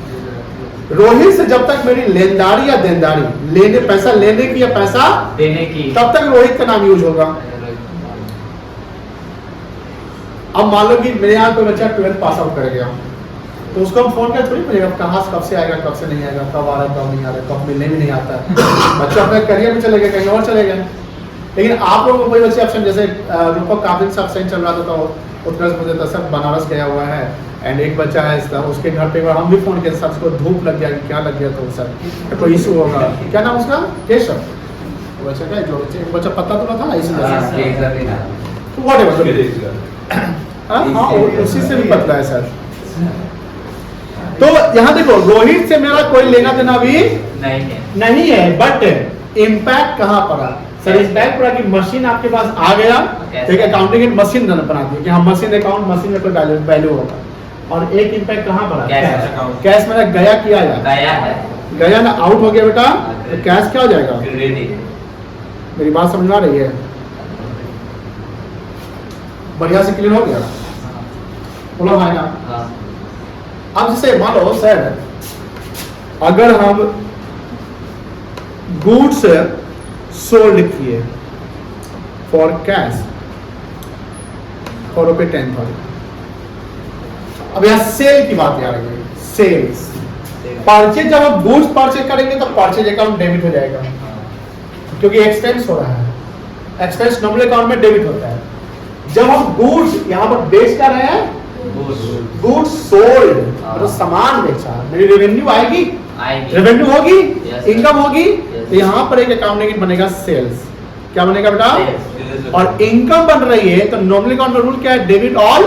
रोहित से जब तक मेरी लेनदारी या देनदारी, लेने पैसा लेने की या पैसा
देने की, तब
तब तक रोहित का नाम यूज होगा। अब मान लो कि मेरे यहाँ कोई बच्चा 12th पास आउट कर गया, तो उसको हम फोन कर थोड़ी पूछेगा कहाँ कब से आएगा, कब से नहीं आएगा, कब आ रहा है, कब नहीं आ रहा है, कब मिलने भी नहीं आता है बच्चा अपने करियर में चले गए, कहीं और चले गए। लेकिन आप लोगों को कोई बच्चे ऑप्शन, जैसे रूपक काफी सब सही चल रहा था, तो उत्कर्ष मुझे तो सब बनारस गया हुआ है, एंड एक बच्चा है उसके घर पे हम भी फोन किया, सबको धूप लग गया, क्या लग गया, तो सर कोई इशू होगा, क्या नाम उसका, केशव, बच्चा क्या जो बच्चा पता तो ना था उसी से भी पता है सर। तो यहाँ देखो रोहित से मेरा कोई लेना देना भी नहीं है, बट इम्पैक्ट कहाँ पड़ा, सर इस बैंक पूरा की मशीन आपके पास आ गया,
कैसे?
एक अकाउंटिंग की मशीन बना दी कि हाँ मशीन अकाउंट मशीन में कोई वैल्यू होगा। और एक इम्पैक्ट कहाँ पर
कैश
अकाउंट।
कैश मैंने गया किया या
गया है
गया ना, आउट हो गया बेटा, तो कैश क्या हो जाएगा?
क्रेडिट।
मेरी बात समझ में आ रही है? बढ़िया से क्लियर हो गया? बोलो हाँ या?
हाँ
अब जैसे मान लो सर, अगर हम गुड्स सोल्ड किए फॉर कैश फॉर ₹10,000, अब यहाँ सेल की बात याद रखिए, सेल्स परचेज, जब हम गुड्स परचेज करेंगे तो परचेज अकाउंट डेबिट हो जाएगा क्योंकि एक्सपेंस हो रहा है, एक्सपेंस नॉर्मल अकाउंट में डेबिट होता है। जब हम गुड्स यहाँ पर बेच कर रहे हैं, गुड्स सोल्ड मतलब सामान बेचा, मेरी रेवेन्यू आएगी,
आएगी।
रेवेन्यू होगी,
Yes,
इनकम होगी,
Yes.
तो यहाँ पर एक अकाउंट बनेगा सेल्स। क्या बनेगा बेटा?
Sales.
और इनकम बन रही है तो नॉर्मल अकाउंट का रूल क्या है? Debit all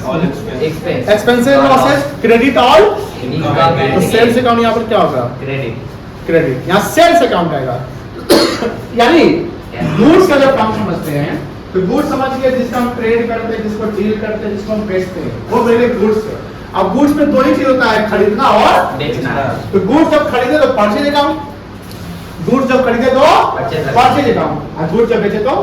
all expense.
Expense.
Expenses losses, credit all.
Income
तो सेल्स अकाउंट यहाँ पर क्या होगा?
क्रेडिट।
क्रेडिट, यहाँ सेल्स अकाउंट आएगा। यानी गुड्स का जब काम समझते हैं तो गुड्स समझिए जिसका हम ट्रेड करते हैं, जिसको डील करते हैं, जिसको हम बेचते हैं, वो मेरे गुड्स है। अब गुड्स में दो ही चीज होता है, खरीदना और
बेचना।
तो गुड्स जब खरीदे तो परचेज अकाउंट, गुड्स जब खरीदे तो
Purchase
परचेज अकाउंट, और गुड्स जब बेचे तो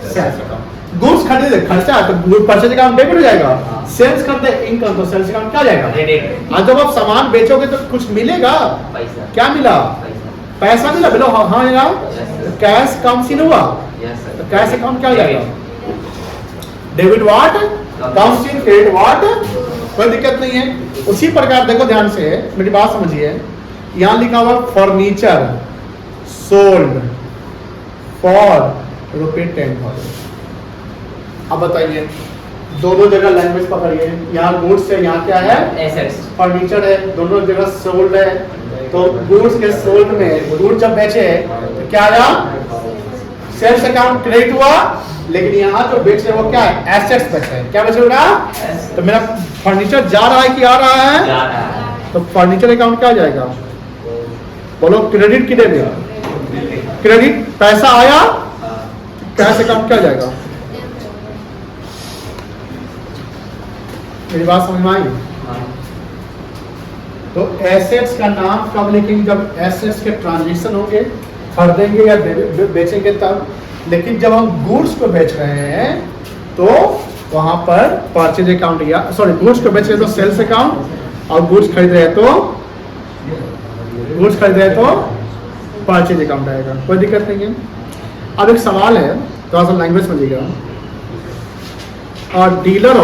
सेल्स अकाउंट। गुड्स खरीदे खर्चा तो परचेज अकाउंट डेबिट हो जाएगा,
हाँ।
सेल्स करते इनकम तो सेल्स अकाउंट क्या जाएगा?
क्रेडिट।
और जब आप सामान बेचोगे तो कुछ मिलेगा,
पैसा।
क्या मिला?
पैसा।
पैसा मिला, बोलो हाँ हाँ या
Yes, sir.
Cash comes in हुआ,
यस सर।
तो कैश अकाउंट क्या हो जाएगा? Debit what, comes in, credit what, कोई दिक्कत नहीं है। उसी प्रकार देखो ध्यान से, मेरी बात समझिए, यहाँ लिखा हुआ फर्नीचर सोल्ड फॉर ₹10,000। अब बताइए, दोनों जगह लैंग्वेज पकड़िए, यहाँ गुड्स है, यहाँ क्या है?
एसेट्स।
फर्नीचर है, दोनों जगह सोल्ड है, तो गुड्स के सोल्ड में गुड्स जब बेचे तो क्या आया? सेल्स अकाउंट क्रेडिट हुआ, लेकिन यहाँ जो बेच रहे वो क्या है? एसेट्स बेच रहे हैं। क्या बेच रहे हो? तो मेरा फर्नीचर जा रहा है कि आ रहा है?
जा रहा है।
तो फर्नीचर अकाउंट क्या हो जाएगा? बोलो क्रेडिट की डेबिट? क्रेडिट, पैसा आया, कैश अकाउंट क्या हो जाएगा? मेरी बात समझ में आई?
हाँ।
तो एसेट्स का नाम कब लिखेंगे? जब एसेट्स के ट्रांजैक्शन होंगे, खरीदेंगे या बेचेंगे तब। लेकिन जब हम गुड्स को बेच रहे हैं तो वहां पर परचेज अकाउंट या सॉरी गुड्स को बेच रहे तो सेल्स अकाउंट, और गुड्स खरीद रहे तो परचेज अकाउंट आएगा। कोई दिक्कत नहीं है। अब एक सवाल है, थोड़ा सा लैंग्वेज समझिएगा। और डीलर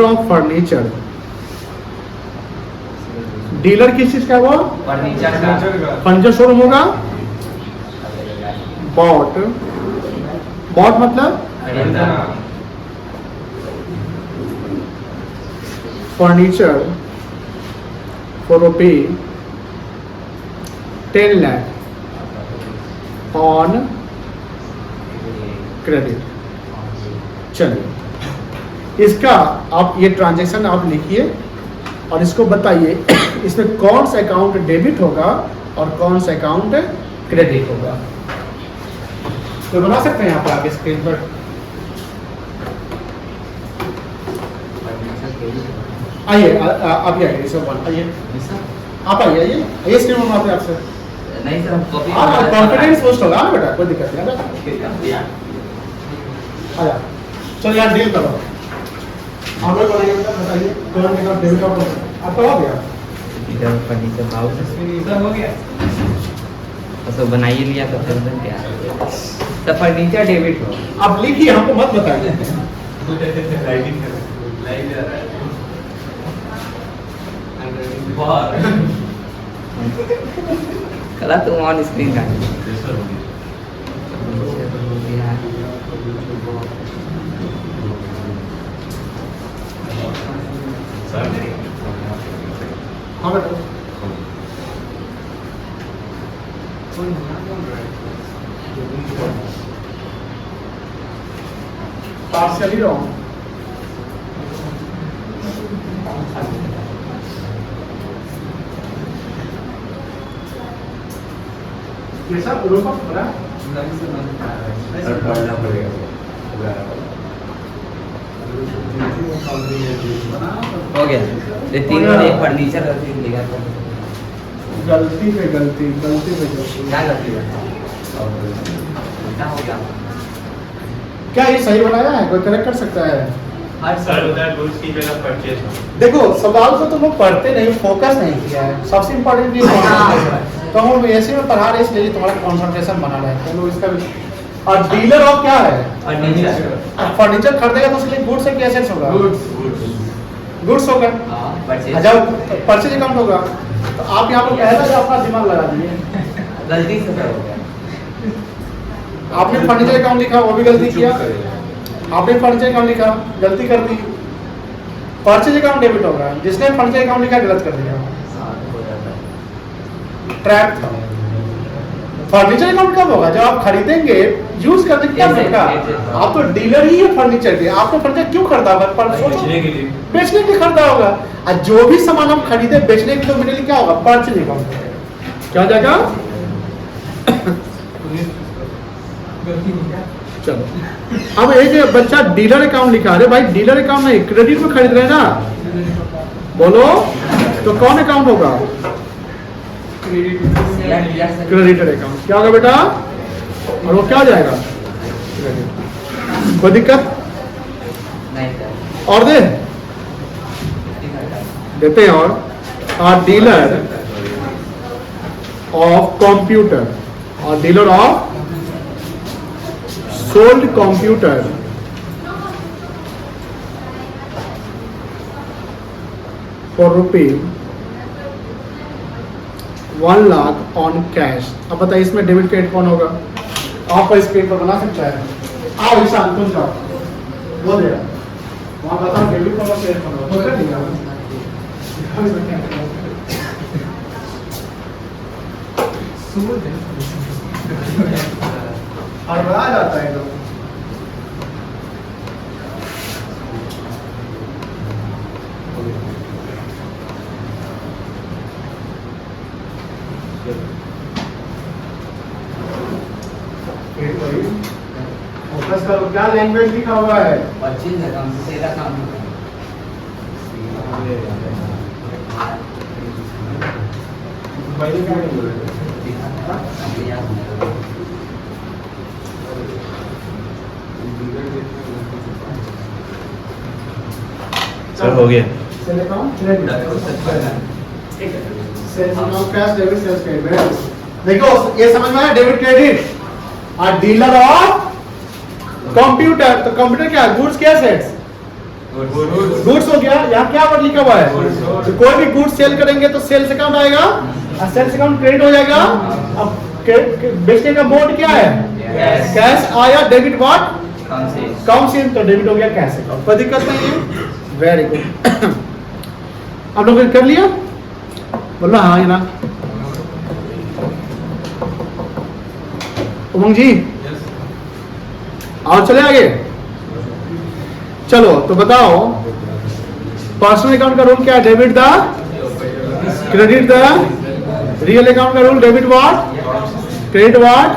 ऑफ फर्नीचर, डीलर किस चीज का है? वो
फर्नीचर का।
फर्नीचर शोरूम होगा। बॉट, बॉट मतलब
खरीदना।
Furniture for ₹10 lakh on credit. चलिए, इसका आप ये ट्रांजैक्शन आप लिखिए और इसको बताइए इसमें कौन सा अकाउंट डेबिट होगा और कौन सा अकाउंट क्रेडिट होगा। तो बना सकते हैं यहाँ पर आगे स्क्रीन पर। आइए आप ही आइए, सब आइए, आप आइए, आइए स्क्रीन पर बनाते हैं आपसे।
नहीं सर, हम कॉपी।
हाँ कॉन्फिडेंस बूस्ट होगा ना बेटा, कोई दिक्कत नहीं है। आया, चलो यार डील करो। आप लोग बनाइए बेटा, बताइए कौन सा डेबिट और आपका हो गया?
इधर फर्नीचर हाउस
सर हो गया।
तो बना ही लिया तो फिर क्या तो फर्नीचर डेबिट हो।
आप लिखिए, हमको मत बताइए।
कला तुम ऑन स्क्रीन का
हाँ बेटा, पार्शियली रॉन्ग। कैसा रूपा बड़ा
पढ़ना पड़ेगा
हो गया ये तीन और एक फर्नीचर लिखा था
गलती पे गलती
क्या करती है क्या हो गया
क्या ये सही बनाया है? कोई करेक्ट कर सकता है?
हर
सर दैट गुड्स की जगह परचेज
देखो सवाल को तुम लोग पढ़ते नहीं, फोकस नहीं किया है। सबसे इम्पोर्टेंट ये तो हम ऐसे में पढ़ा रहे इसलिए तुम्हारा कंसंट्रेशन बना रहे हैं तुम लोग इसका भी। और डीलर ऑफ क्या है? फर्नीचर खरीदेगा तो उसके लिए गुड्स है कि एसेट्स होगा? गुड्स होगा। जब परचेज अकाउंट होगा तो आप यहाँ पर पहला जो अपना दिमाग लगा दिए,
गलती से हो गया
आपने फर्नीचर अकाउंट लिखा वो भी गलती किया, आपने फर्नीचर अकाउंट लिखा गलती कर दी। परचेज अकाउंट डेबिट होगा, जिसने फर्नीचर अकाउंट लिखा गलत कर दिया, ट्रैप था। फर्नीचर अकाउंट कब होगा? जब आप खरीदेंगे यूज करने क्या होगा? आप तो डीलर ही है फर्नीचर के, आपको फर्नीचर क्यों खरीदा होगा? बेचने के लिए खरीदा होगा। और जो भी सामान हम खरीदे बेचने के लिए मेरे लिए क्या होगा? परचेज अकाउंट क्या हो जाएगा? चलो अब एक बच्चा डीलर अकाउंट लिखा रहे भाई, डीलर अकाउंट नहीं क्रेडिट में खरीद रहे हैं ना, बोलो तो कौन अकाउंट होगा? क्रेडिटर अकाउंट क्या होगा बेटा? और वो क्या हो जाएगा? कोई दिक्कत और देते हैं और डीलर ऑफ कंप्यूटर और dealer of sold computer for ₹1 lakh on cash. अब बताइए इसमें डेबिट क्रेडिट कौन होगा? आप स्क्रीन पर बना सकता है। आओ ईशान तुम जाओ बोल दे वहां बताओ डेबिट कौन और क्रेडिट कौन होगा? और बड़ा जाता है एकदम। फोकस करो, क्या लैंग्वेज लिखा हुआ है?
परचेज अकाउंट से तेरा काम
सर हो गया
sale account credit sales account cash debit sales credit. देखो ये समझ में आया? डेबिट क्रेडिट और डीलर ऑफ कंप्यूटर। तो कंप्यूटर क्या है? गुड्स क्या सेट्स? गुड्स हो गया। यहाँ क्या वर्ड लिखा हुआ है? तो कोई भी गुड्स सेल करेंगे तो सेल्स अकाउंट आएगा और सेल्स अकाउंट क्रेडिट हो जाएगा। अब बेचने का मोड क्या है? कैश आया। Debit what? काउंट्स इन, तो डेबिट हो गया कैश अकाउंट। कोई दिक्कत नहीं है। Very good. आप लोग कर लिया? बोलो हाँ या ना। उमंग जी और चले आगे। चलो तो बताओ पर्सनल अकाउंट का रूल क्या है? Debit the credit the. Real account का rule debit what? Credit what?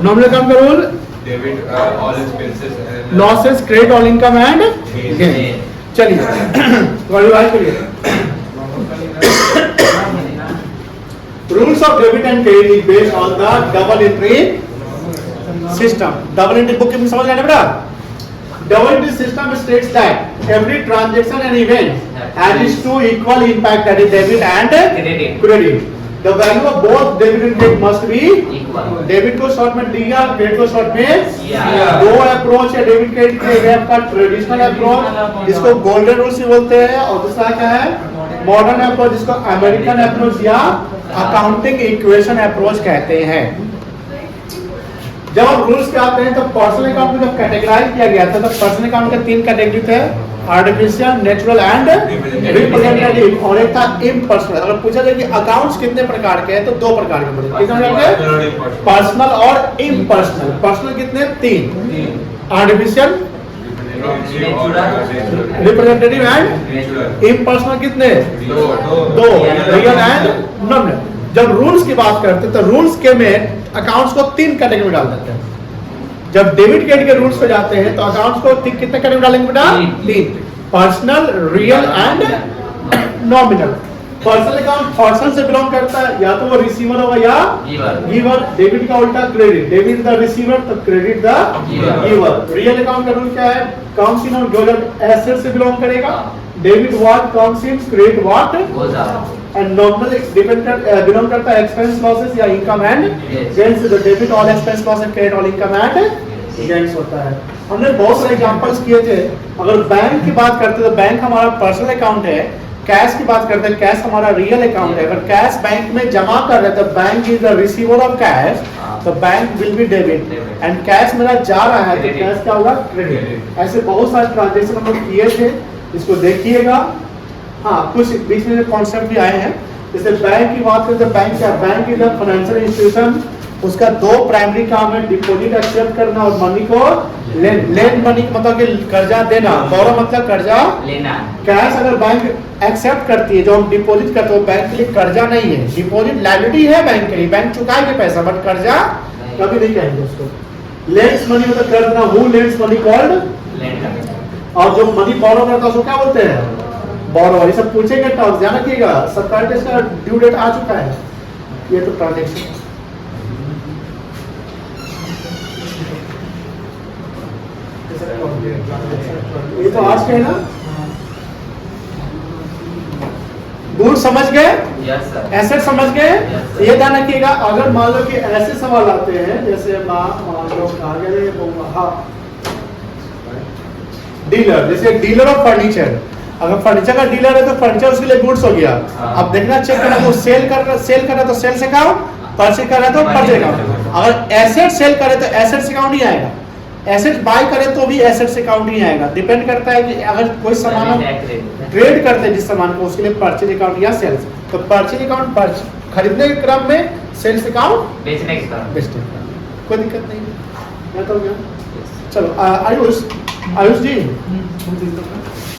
Nominal account का rule
debit all expenses
losses credit all income and gain. चलिए rules of debit and credit is based on the double entry system. Double entry book में समझ लेना बेटा। Double entry system states that every transaction and event has its two equal impact, that is debit and credit. The value of both debit and credit must be
equal.
Debit को short में दिया, credit को short में
Yeah.
दो approach है debit credit के। आपका traditional approach जिसको गोल्डन रूल से बोलते हैं और दूसरा क्या है? मॉडर्न अप्रोच जिसको अमेरिकन अप्रोच या अकाउंटिंग इक्वेशन अप्रोच कहते हैं। जब हम रूल्स पे आते हैं तो पर्सनल अकाउंट को जब कैटेगराइज किया गया था तो पर्सनल अकाउंट के 3 कैटेगरी थे, आर्टिफिशियल, नेचुरल एंड रिप्रेजेंटेटिव, और एक था इम्पर्सनल। अगर पूछा जाए कि अकाउंट्स कितने प्रकार के हैं तो 2 प्रकार के बोले, कितने प्रकार के? पर्सनल और इम्पर्सनल। पर्सनल कितने? 3, आर्टिफिशियल, रिप्रेजेंटेटिव एंड इम्पर्सनल कितने? 2, रियल एंड नॉमिनल। जब रूल्स की बात करते हैं तो रूल्स के में अकाउंट्स को 3 कैटेगरी में डाल देते हैं। जब डेबिट क्रेडिट के रूल्स पे जाते हैं तो अकाउंट्स को कितने कैटेगरी में डालेंगे बेटा? 3, personal, real and nominal. Personal account person से बिलोंग करता है, या तो वो रिसीवर होगा या गिवर। डेबिट का उल्टा क्रेडिट, डेबिट द रिसीवर तो credit the giver. Real account का रूल क्या है? काउंट्स इन जो एसेट से बिलोंग करेगा, debit what comes in, credit what
goes out।
And nominal belong करता है एक्सपेंस लॉसेस या income and gains. The debit all expense loss and credit all income and gains होता है। हमने बहुत सारे एग्जांपल्स किए थे। अगर बैंक की बात करते हैं तो बैंक हमारा पर्सनल अकाउंट है। कैश की बात करते हैं, कैश हमारा रियल अकाउंट है। अगर कैश बैंक में जमा कर रहे हैं तो bank is the receiver of cash, तो bank will be debit. And cash मेरा जा रहा है तो कैश क्या होगा? क्रेडिट। ऐसे बहुत सारे ट्रांजेक्शन हम लोग किए थे, इसको देखिएगा। हाँ, कुछ बीच में कॉन्सेप्ट भी आए हैं। जैसे बैंक की बात करें तो बैंक क्या? Bank is a financial institution. उसका 2 प्राइमरी काम है, डिपॉजिट एक्सेप्ट करना और मनी को लेन मनी मतलब कि कर्जा देना। बोरो मतलब कर्जा
लेना।
कैश अगर बैंक एक्सेप्ट करती है, जो हम डिपॉजिट करते हैं, बैंक के लिए कर्जा नहीं है। डिपॉजिट लायबिलिटी है बैंक के लिए, बैंक चुकाएंगे पैसा, बट कर्जा कभी नहीं कहेंगे उसको। लेंड्स मनी मतलब कर देना, who lends money called lender. और जो मनी बोरो करता है उसको क्या बोलते हैं? बोरो। ये सब पूछेंगे टर्म्स, ध्यान रखिएगा। सरकारी टेस्ट का ड्यू डेट आ चुका है। ये तो ट्रांजेक्शन ये तो आज के है ना। गुड समझ गए?
Yes sir.
एसेट समझ गए?
Yes, sir.
ये ध्यान रखिएगा। अगर मान लो कि ऐसे सवाल आते हैं, जैसे मान लो आगे डीलर, जैसे डीलर ऑफ फर्नीचर। अगर फर्नीचर का डीलर है तो फर्नीचर उसके लिए गुड्स हो गया। अब देखना चेक करना, तो सेल करना तो सेल्स अकाउंट, परचेज कर रहा है तो परचेज अकाउंट। अगर एसेट सेल करे तो एसेट्स अकाउंट ही आएगा, एसेट बाय करे तो भी एसेट्स अकाउंट ही आएगा। डिपेंड करता है कि अगर कोई सामान हम ट्रेड करते हैं जिस सामान को, उसके लिए परचेज अकाउंट या सेल्स, तो परचेज अकाउंट खरीदने के क्रम में, सेल्स अकाउंट
बेचने के क्रम।
बेचने के क्रम। कोई दिक्कत नहीं है। चलो आयुष जी